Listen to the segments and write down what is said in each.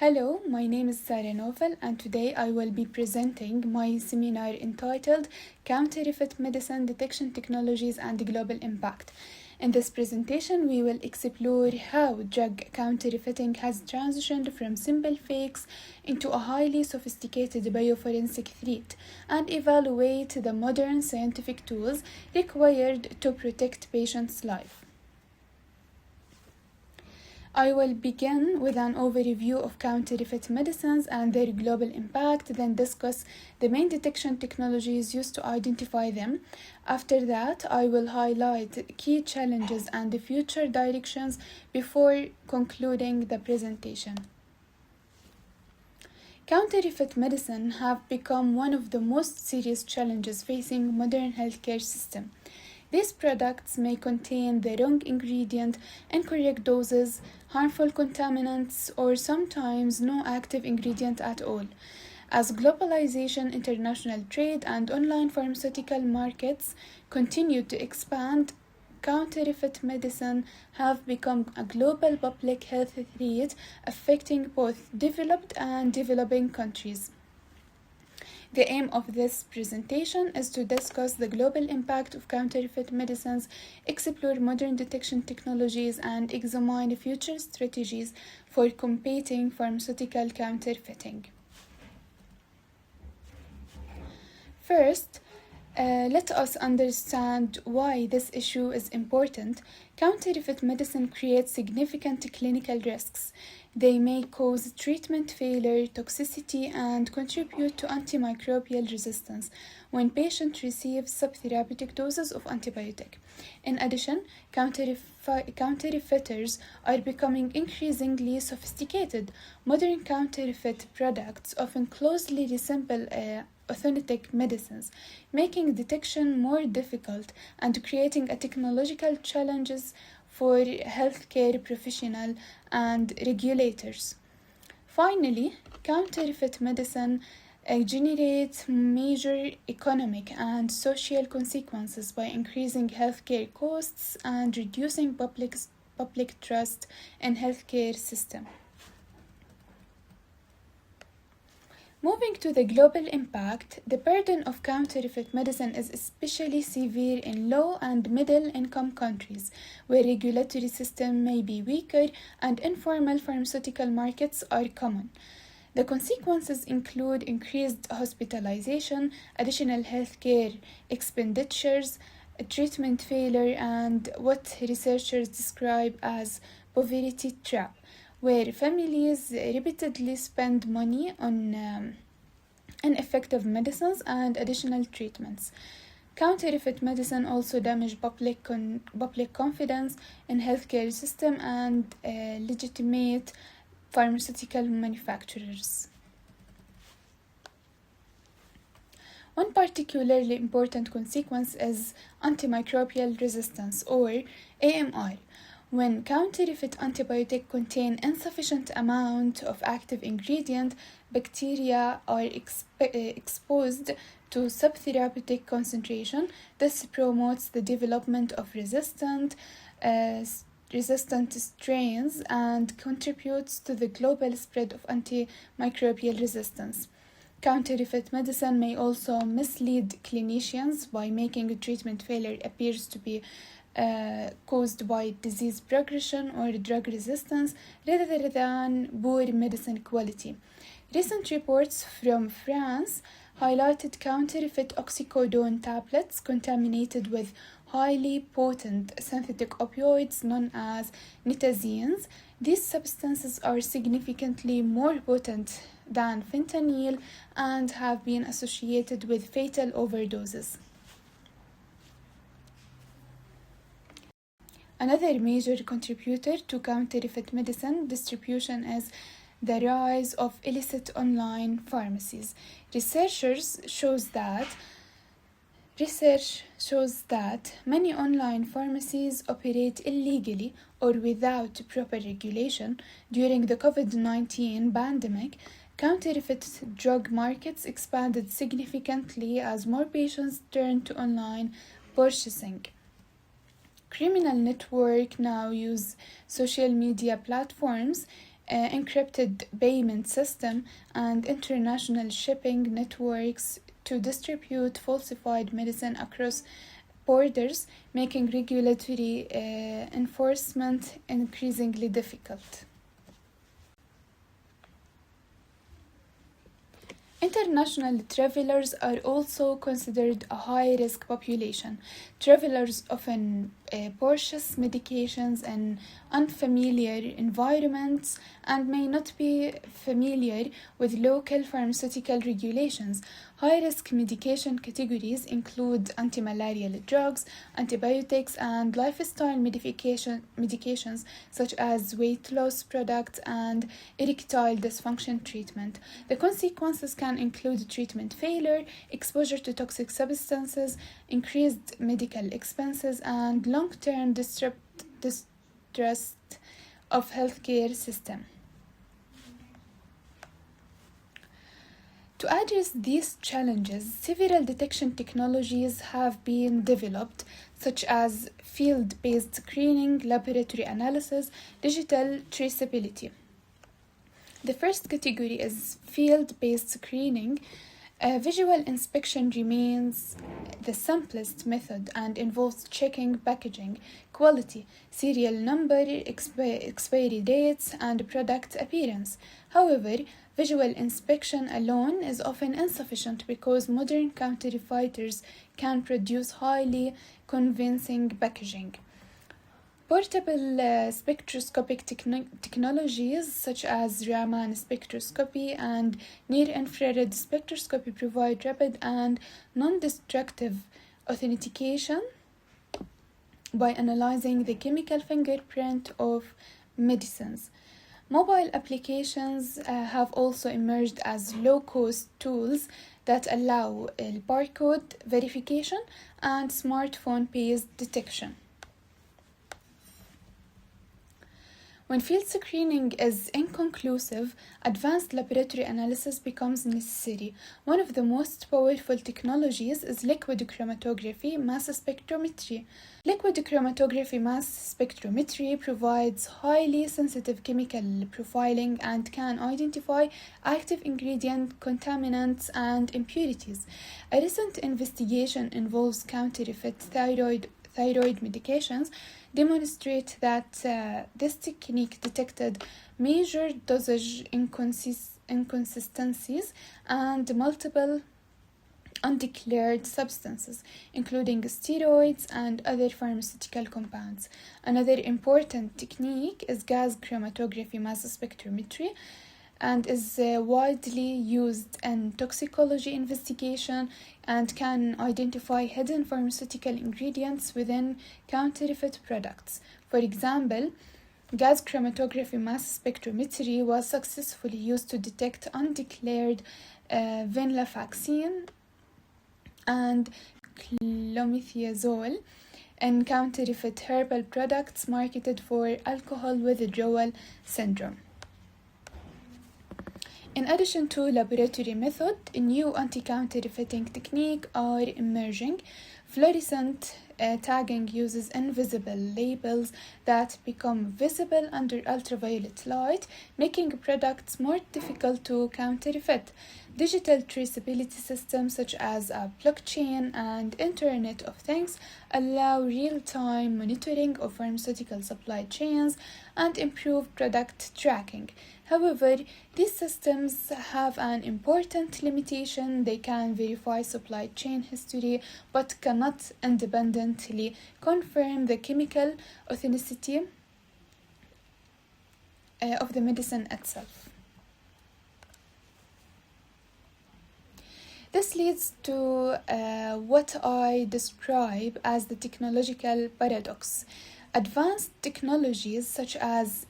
Hello, my name is Sarah Novel, and today I will be presenting my seminar entitled Counterfeit Medicine Detection Technologies and Global Impact. In this presentation, we will explore how drug counterfeiting has transitioned from simple fakes into a highly sophisticated bioforensic threat and evaluate the modern scientific tools required to protect patients' lives. I will begin with an overview of counterfeit medicines and their global impact, then discuss the main detection technologies used to identify them. After that, I will highlight key challenges and the future directions before concluding the presentation. Counterfeit medicine have become one of the most serious challenges facing modern healthcare system. These products may contain the wrong ingredient, incorrect doses, harmful contaminants, or sometimes no active ingredient at all. As globalization, international trade, and online pharmaceutical markets continue to expand, counterfeit medicine have become a global public health threat affecting both developed and developing countries. The aim of this presentation is to discuss the global impact of counterfeit medicines, explore modern detection technologies, and examine future strategies for combating pharmaceutical counterfeiting. First, let us understand why this issue is important. Counterfeit medicine creates significant clinical risks. They may cause treatment failure, toxicity, and contribute to antimicrobial resistance when patients receive subtherapeutic doses of antibiotic. In addition, counterfeiters are becoming increasingly sophisticated. Modern counterfeit products often closely resemble authentic medicines, making detection more difficult and creating a technological challenges for healthcare professionals and regulators. Finally, counterfeit medicine generates major economic and social consequences by increasing healthcare costs and reducing public trust in healthcare system. Moving to the global impact, the burden of counterfeit medicine is especially severe in low and middle income countries, where regulatory systems may be weaker and informal pharmaceutical markets are common. The consequences include increased hospitalization, additional healthcare expenditures, treatment failure, and what researchers describe as poverty trap, where families repeatedly spend money on ineffective medicines and additional treatments. Counterfeit medicine also damage public confidence in healthcare system and legitimate pharmaceutical manufacturers. One particularly important consequence is antimicrobial resistance, or AMR. When counterfeit antibiotics contain insufficient amount of active ingredient, bacteria are exposed to subtherapeutic concentration. This promotes the development of resistant strains and contributes to the global spread of antimicrobial resistance. Counterfeit medicine may also mislead clinicians by making treatment failure appears to be caused by disease progression or drug resistance rather than poor medicine quality. Recent reports from France highlighted counterfeit oxycodone tablets contaminated with highly potent synthetic opioids known as nitazenes. These substances are significantly more potent than fentanyl and have been associated with fatal overdoses. Another major contributor to counterfeit medicine distribution is the rise of illicit online pharmacies. Research shows that many online pharmacies operate illegally or without proper regulation. During the COVID-19 pandemic, counterfeit drug markets expanded significantly as more patients turned to online purchasing. Criminal networks now use social media platforms encrypted payment system, and international shipping networks to distribute falsified medicine across borders, making regulatory enforcement increasingly difficult. International travelers are also considered a high-risk population. Travelers often purchase medications in unfamiliar environments and may not be familiar with local pharmaceutical regulations. High-risk medication categories include antimalarial drugs, antibiotics, and lifestyle medications such as weight loss products and erectile dysfunction treatment. The consequences can include treatment failure, exposure to toxic substances, increased medical expenses, and long-term distrust of healthcare system. To address these challenges, several detection technologies have been developed, such as field-based screening, laboratory analysis, digital traceability. The first category is field-based screening. Visual inspection remains the simplest method and involves checking packaging, quality, serial number, expiry dates, and product appearance. However, visual inspection alone is often insufficient because modern counterfeiters can produce highly convincing packaging. Portable spectroscopic technologies such as Raman spectroscopy and near-infrared spectroscopy provide rapid and non-destructive authentication by analyzing the chemical fingerprint of medicines. Mobile applications have also emerged as low-cost tools that allow barcode verification and smartphone-based detection. When field screening is inconclusive, advanced laboratory analysis becomes necessary. One of the most powerful technologies is liquid chromatography mass spectrometry. Liquid chromatography mass spectrometry provides highly sensitive chemical profiling and can identify active ingredient, contaminants, and impurities. A recent investigation involves counterfeit thyroid medications demonstrate that this technique detected major dosage inconsistencies and multiple undeclared substances, including steroids and other pharmaceutical compounds. Another important technique is gas chromatography mass spectrometry and is widely used in toxicology investigation and can identify hidden pharmaceutical ingredients within counterfeit products. For example, gas chromatography mass spectrometry was successfully used to detect undeclared venlafaxine and clomethazole in counterfeit herbal products marketed for alcohol withdrawal syndrome. In addition to laboratory method, new anti-counterfeiting techniques are emerging. Fluorescent tagging uses invisible labels that become visible under ultraviolet light, making products more difficult to counterfeit. Digital traceability systems such as a blockchain and Internet of Things allow real-time monitoring of pharmaceutical supply chains and improve product tracking. However, these systems have an important limitation. They can verify supply chain history but cannot independently confirm the chemical authenticity of the medicine itself. This leads to what I describe as the technological paradox. Advanced technologies such as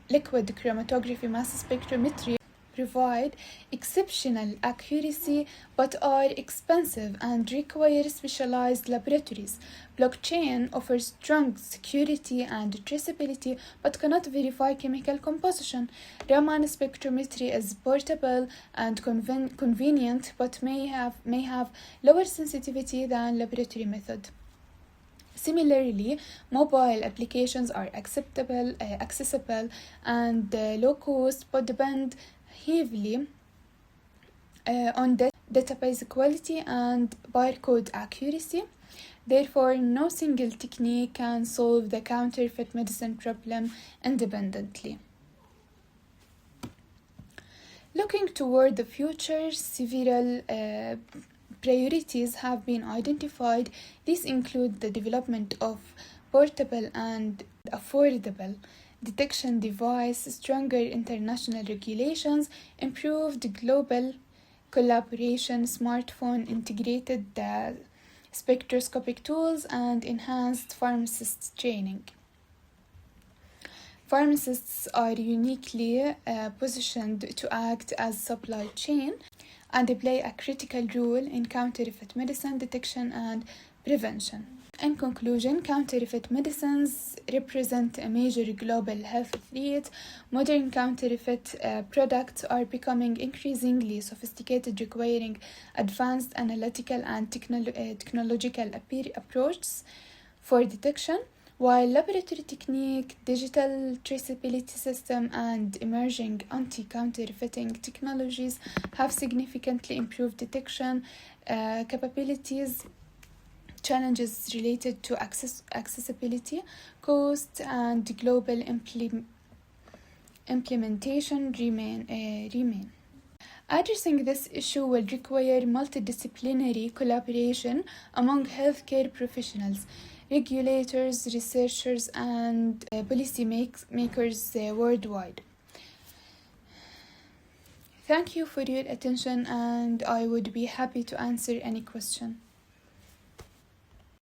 liquid chromatography mass spectrometry provide exceptional accuracy but are expensive and require specialized laboratories. Blockchain offers strong security and traceability but cannot verify chemical composition. Raman spectrometry is portable and convenient but may have lower sensitivity than laboratory method. Similarly, mobile applications are accessible and low cost, but depend heavily on database quality and barcode accuracy. Therefore, no single technique can solve the counterfeit medicine problem independently. Looking toward the future, several priorities have been identified. These include the development of portable and affordable detection device, stronger international regulations, improved global collaboration, smartphone integrated spectroscopic tools, and enhanced pharmacist training. Pharmacists are uniquely positioned to act as supply chain and play a critical role in counterfeit medicine detection and prevention. In conclusion, counterfeit medicines represent a major global health threat. Modern counterfeit products are becoming increasingly sophisticated, requiring advanced analytical and technological approaches for detection. While laboratory technique, digital traceability system, and emerging anti-counterfeiting technologies have significantly improved detection capabilities, challenges related to accessibility, cost, and global implementation remain. Addressing this issue will require multidisciplinary collaboration among healthcare professionals, regulators, researchers, and policy makers worldwide. Thank you for your attention, and I would be happy to answer any question.